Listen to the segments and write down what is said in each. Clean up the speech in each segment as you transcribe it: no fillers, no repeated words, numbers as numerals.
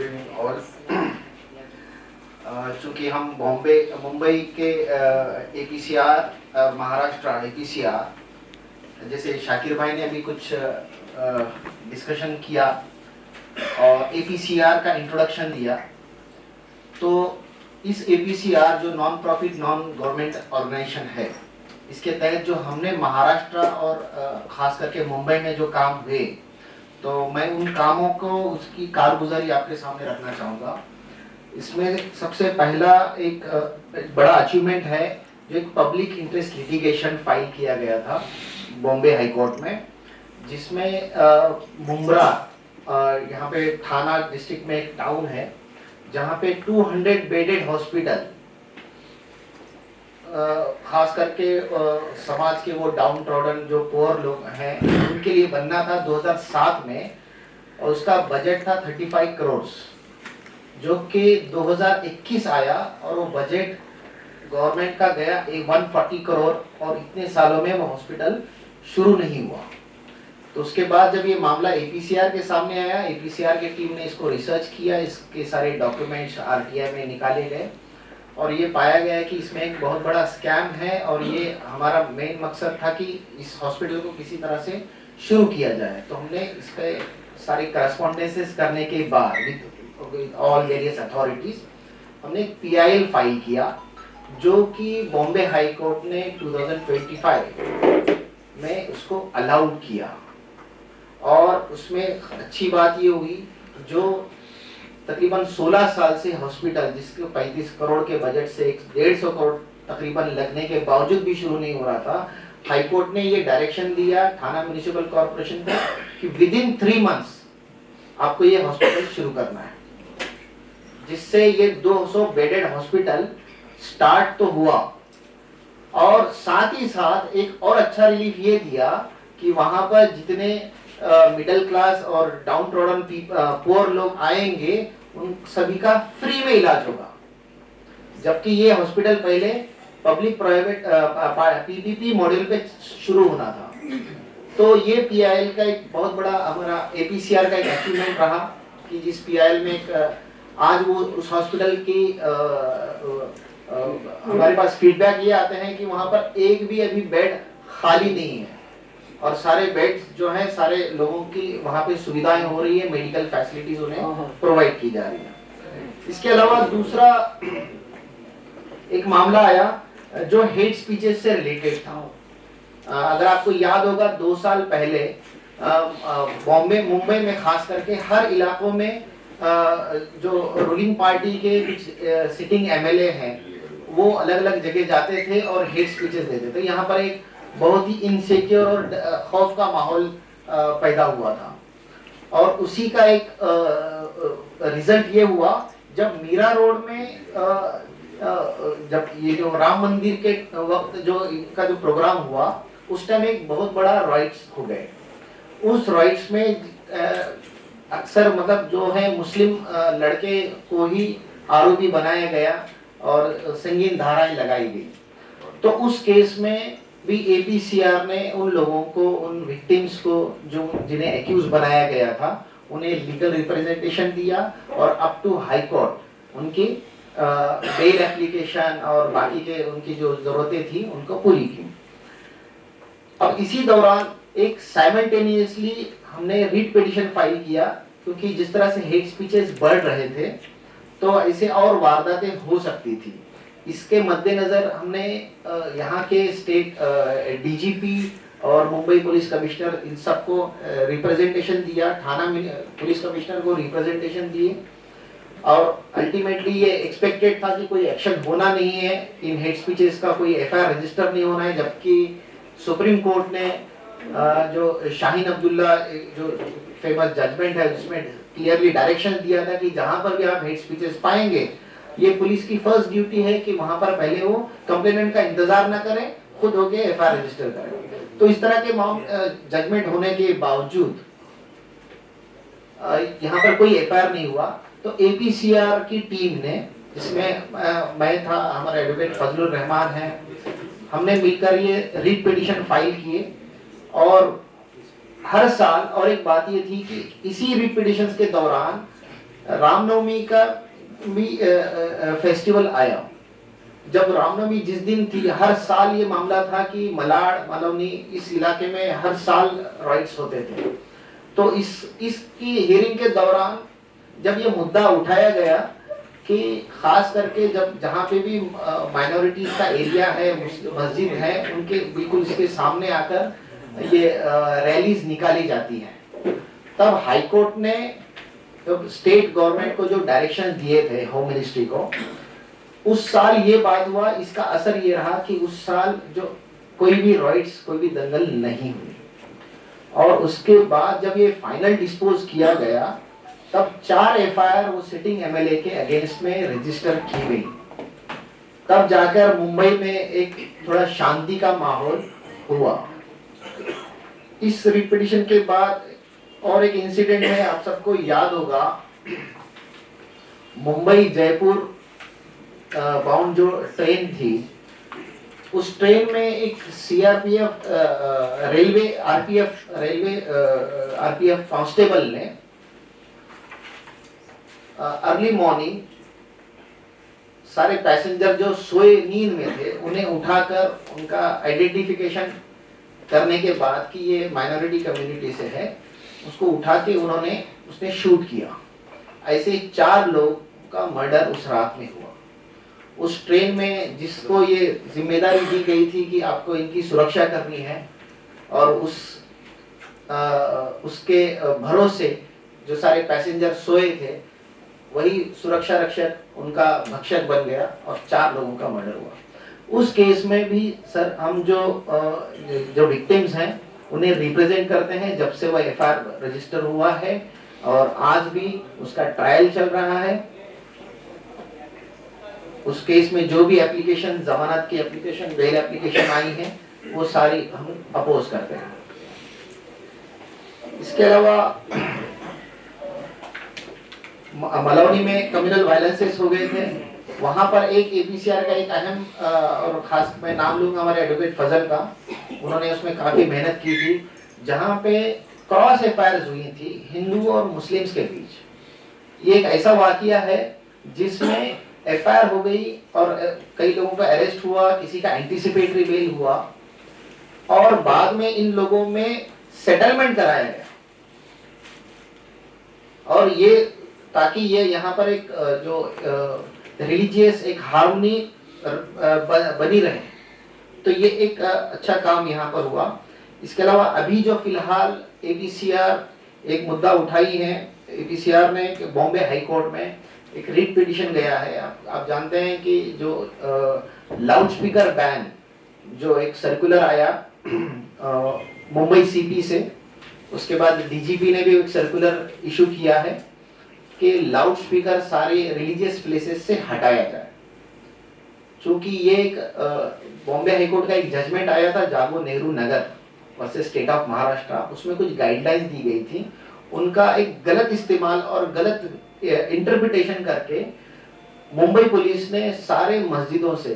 Evening all. चूँकि हम मुंबई के APCR, महाराष्ट्र APCR, जैसे शाकिर भाई ने अभी कुछ डिस्कशन किया और APCR का इंट्रोडक्शन दिया, तो इस APCR जो non profit non government organisation है, इसके तहत जो हमने महाराष्ट्र और ख़ास करके मुंबई में जो काम हुए, तो मैं उन कामों को उसकी कारगुजारी आपके सामने रखना चाहूँगा। इसमें सबसे पहला एक बड़ा अचीवमेंट है, जो एक पब्लिक इंटरेस्ट लिटिगेशन फाइल किया गया था बॉम्बे हाई कोर्ट में, जिसमें मुंब्रा, यहाँ पे थाना डिस्ट्रिक्ट में एक टाउन है जहाँ पे 200 बेडेड हॉस्पिटल, खास करके समाज के वो डाउन ट्रॉडन जो पुअर लोग हैं उनके लिए बनना था 2007 में, और उसका बजट था 35 करोड़, जो कि 2021 आया और वो बजट गवर्नमेंट का गया 140 करोड़, और इतने सालों में वो हॉस्पिटल शुरू नहीं हुआ। तो उसके बाद जब ये मामला APCR के सामने आया, APCR की टीम ने इसको रिसर्च किया, इसके सारे डॉक्यूमेंट्स RTI में निकाले गए और ये पाया गया कि इसमें एक बहुत बड़ा स्कैम है, और ये हमारा मेन मकसद था कि इस हॉस्पिटल को किसी तरह से शुरू किया जाए। तो हमने इसके सारे करस्पॉन्डेंसेस करने के बाद विद ऑल वेरियस अथॉरिटीज हमने एक PIL फाइल किया, जो कि बॉम्बे हाई कोर्ट ने 2025 में उसको अलाउड किया। और उसमें अच्छी बात ये हुई, जो तकरीबन 16 साल से हॉस्पिटल, जिसके 35 करोड़ के बजट से 150 करोड़ तकरीबन लगने के बावजूद भी शुरू नहीं हो रहा था, हाई कोर्ट ने ये डायरेक्शन दिया थाना म्युनिसिपल कॉर्पोरेशन को कि विदिन 3 मंथ्स आपको ये हॉस्पिटल शुरू करना है, जिससे ये 200 बेडेड हॉस्पिटल स्टार्ट तो हुआ, और साथ ही साथ एक और अच्छा रिलीफ ये दिया कि वहां पर जितने मिडिल क्लास और डाउन ट्रॉडन पुअर लोग आएंगे, उन सभी का फ्री में इलाज होगा। जबकि ये हॉस्पिटल पहले पब्लिक प्राइवेट PPP मॉडल पे शुरू होना था। तो ये PIL का एक बहुत बड़ा हमारा APCR का एक अचीवमेंट रहा कि जिस PIL में आज वो उस हॉस्पिटल की हमारे पास फीडबैक ये आते हैं कि वहां पर एक भी अभी बेड खाली नहीं है, और सारे बेड्स जो हैं सारे लोगों की वहां पे सुविधाएं हो रही है, मेडिकल फैसिलिटीज उन्हें प्रोवाइड की जा रही है। इसके अलावा दूसरा एक मामला आया जो हेट स्पीचेस से रिलेटेड था। अगर आपको याद होगा 2 साल पहले मुंबई में खास करके हर इलाकों में जो रूलिंग पार्टी के कुछ सिटिंग MLA हैं, वो अलग अलग जगह जाते थे और हेट स्पीचेस देते थे। यहाँ पर एक बहुत ही इनसिक्योर और खौफ का माहौल पैदा हुआ था, और उसी का एक रिजल्ट ये हुआ जब मीरा रोड में जब ये जो राम मंदिर के वक्त जो इनका जो प्रोग्राम हुआ, उस टाइम एक बहुत बड़ा राइट्स हो गए। उस राइट्स में अक्सर मतलब जो है मुस्लिम लड़के को ही आरोपी बनाया गया और संगीन धाराएं लगाई गई। तो उस केस में भी APCR ने उन लोगों को, उन विक्टिम्स को जो जिन्हें एक्यूज बनाया गया था, उन्हें लीगल रिप्रेजेंटेशन दिया, और अप टू हाई कोर्ट उनकी बेल एप्लीकेशन और बाकी के उनकी जो जरूरतें थी उनको पूरी की। अब इसी दौरान एक साइमल्टेनियसली हमने रीट पिटीशन फाइल किया, क्योंकि जिस तरह से हेट स्पीचेस बढ़ रहे थे तो ऐसे और वारदातें हो सकती थी। इसके मद्देनजर हमने यहाँ के स्टेट DGP और मुंबई पुलिस कमिश्नर, इन सबको रिप्रेजेंटेशन दिया, थाना पुलिस कमिश्नर को रिप्रेजेंटेशन दिए, और अल्टीमेटली ये एक्सपेक्टेड था कि कोई एक्शन होना नहीं है, इन हेट स्पीचेस का कोई FIR रजिस्टर नहीं होना है। जबकि सुप्रीम कोर्ट ने जो शाहीन अब्दुल्ला जो फेमस जजमेंट है, जिसमें क्लियरली डायरेक्शन दिया था कि जहां पर भी आप हेट स्पीचेस पाएंगे, ये पुलिस की फर्स्ट ड्यूटी है कि वहां पर पहले वो कंप्लेनेंट का इंतजार ना करें, खुद होके FIR रजिस्टर करें। तो इस तरह के जजमेंट होने के बावजूद यहाँ पर कोई FIR नहीं हुआ। तो APCR की टीम ने, जिसमें मैं था, हमारे एडवोकेट फजलुर रहमान है, हमने मिलकर ये रीट पिटीशन फाइल किए, और हर साल, और एक बात ये थी कि इसी रीट पिटीशंस के दौरान रामनवमी का भी फेस्टिवल आया। जब रामनवमी जिस दिन थी, हर साल ये मामला था कि मलाड मालवनी इस इलाके में हर साल राइट्स होते थे। तो इसकी हियरिंग के दौरान जब ये मुद्दा उठाया गया कि खास करके जब जहाँ पे भी माइनॉरिटीज का एरिया है, मस्जिद है, उनके बिल्कुल इसके सामने आकर ये रैलीज निकाली जाती है, तब हाई कोर्ट ने तो स्टेट गवर्नमेंट को जो डायरेक्शन दिए थे होम मिनिस्ट्री को, उस साल ये बात हुआ। इसका असर ये रहा कि उस साल जो कोई भी राइट्स, कोई भी दंगल नहीं हुई। और उसके बाद जब ये फाइनल डिस्पोज किया गया, तब 4 एफआईआर वो सिटिंग एमएलए के अगेंस्ट में रजिस्टर की गई। तब जाकर मुंबई में एक थोड़ा शांति का माहौल हुआ। इस रिपिटिशन के बाद और एक इंसिडेंट है, आप सबको याद होगा, मुंबई जयपुर बाउंड जो ट्रेन थी, उस ट्रेन में एक सीआरपीएफ रेलवे आरपीएफ कांस्टेबल ने अर्ली मॉर्निंग सारे पैसेंजर जो सोए नींद में थे उन्हें उठाकर उनका आइडेंटिफिकेशन करने के बाद कि ये माइनॉरिटी कम्युनिटी से है, उसको उठा के उसने शूट किया। ऐसे 4 लोग का मर्डर उस रात में हुआ। उस ट्रेन में जिसको ये जिम्मेदारी दी गई थी कि आपको इनकी सुरक्षा करनी है, और उसके भरोसे जो सारे पैसेंजर सोए थे, वही सुरक्षा रक्षक उनका भक्षक बन गया और 4 लोगों का मर्डर हुआ। उस केस में भी सर हम जो विक्टिम्स हैं उन्हें रिप्रेजेंट करते हैं जब से वह एफआईआर रजिस्टर हुआ है, और आज भी उसका ट्रायल चल रहा है। उस केस में जो भी एप्लीकेशन, जमानत की एप्लीकेशन, बेल एप्लीकेशन आई है, वो सारी हम अपोज करते हैं। इसके अलावा मलौनी में कम्युनल वायलेंसेस हो गए थे। वहां पर एक एपीसीआर का एक अहम और खास मैं नाम लूंगा हमारे एडवोकेट फजल का, उन्होंने उसमें काफी मेहनत की थी, जहां पे क्रॉस एफआईआर हुई थी हिंदू और मुस्लिम्स के बीच। ये एक ऐसा वाकया है जिसमें एफआईआर हो गई और कई लोगों का अरेस्ट हुआ, किसी का एंटीसिपेटरी बेल हुआ, और बाद में इन लोगों में सेटलमेंट कराया गया। और ये ताकि ये यहाँ पर एक जो रिलीजियस एक हार्मनी बनी रहे, तो ये एक अच्छा काम यहाँ पर हुआ। इसके अलावा अभी जो फिलहाल एपीसीआर एक मुद्दा उठाई है, एपीसीआर ने बॉम्बे हाई कोर्ट में एक रिट पिटीशन गया है। आप जानते हैं कि जो लाउड स्पीकर बैन जो एक सर्कुलर आया मुंबई सीपी से, उसके बाद डीजीपी ने भी एक सर्कुलर इशू किया है कि लाउड स्पीकर सारे रिलीजियस प्लेसेस से हटाया जाए। चूंकि ये एक बॉम्बे हाई कोर्ट का एक जजमेंट आया था जागो Nehru Nagar versus state of Maharashtra, उसमें कुछ गाइडलाइंस दी गई थी, उनका एक गलत इस्तेमाल और गलत इंटरप्रिटेशन करके मुंबई पुलिस ने सारे मस्जिदों से,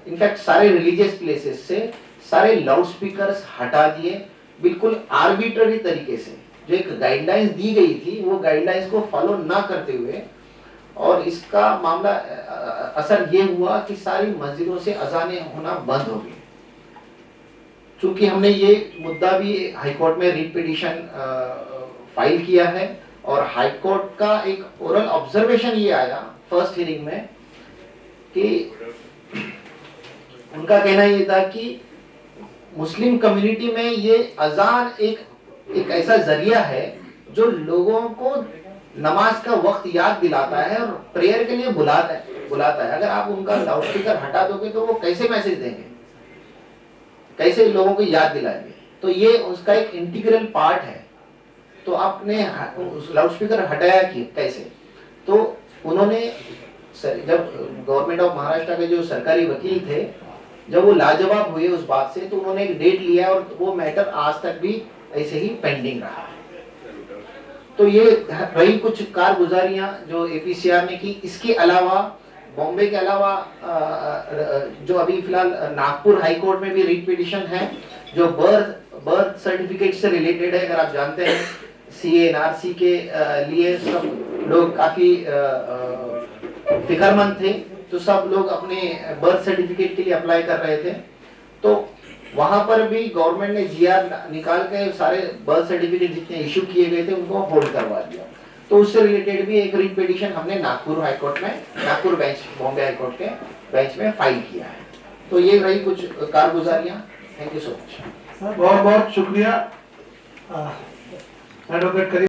इनफैक्ट सारे रिलीजियस प्लेसेस से सारे लाउड स्पीकर्स हटा दिए, बिल्कुल आर्बिट्ररी तरीके से। जो एक गाइडलाइंस दी गई थी वो गाइडलाइंस को फॉलो ना करते हुए, और इसका मामला असर ये हुआ कि सारी मस्जिदों से अजानें होना बंद हो गई। चूंकि हमने ये मुद्दा भी हाई कोर्ट में रिट पिटीशन फाइल किया है, और हाई कोर्ट का एक ओरल ऑब्जर्वेशन ये आया फर्स्ट हियरिंग में कि उनका कहना ये था कि मुस्लिम कम्युनिटी में ये अजान एक ऐसा जरिया है जो लोगों को नमाज का वक्त याद दिलाता है और प्रेयर के लिए बुलाता है। अगर आप उनका लाउड स्पीकर हटा दोगे तो वो कैसे मैसेज देंगे, कैसे लोगों को याद दिलाएंगे? तो ये उसका एक इंटीग्रल पार्ट है। तो आपने लाउड स्पीकर हटाया कि कैसे? तो उन्होंने जब गवर्नमेंट ऑफ महाराष्ट्र के जो सरकारी वकील थे, जब वो लाजवाब हुए उस बात से, तो उन्होंने एक डेट लिया और वो मैटर आज तक भी ऐसे ही पेंडिंग रहा। तो ये रही कुछ कारगुजारियां जो एपीसीआर ने की। इसके अलावा बॉम्बे के अलावा जो अभी फिलहाल नागपुर हाई कोर्ट में भी रिट पिटीशन है जो बर्थ सर्टिफिकेट से रिलेटेड है। अगर आप जानते हैं सीए एनआरसी के लिए सब लोग काफी फिक्रमंद थे, तो सब लोग अपने बर्थ सर्टिफिकेट के लिए अप्लाई कर रहे थे। तो वहां पर भी गवर्नमेंट ने जीआर निकाल के सारे बर्थ सर्टिफिकेट जितने इशू किए गए थे उनको होल्ड करवा दिया। तो उससे रिलेटेड भी एक रिट पिटीशन हमने नागपुर हाईकोर्ट में, नागपुर बेंच, बॉम्बे हाईकोर्ट के बेंच में फाइल किया है। तो ये रही कुछ कारगुजारियां। Thank you so much. बहुत बहुत शुक्रिया एडवोकेट करीम।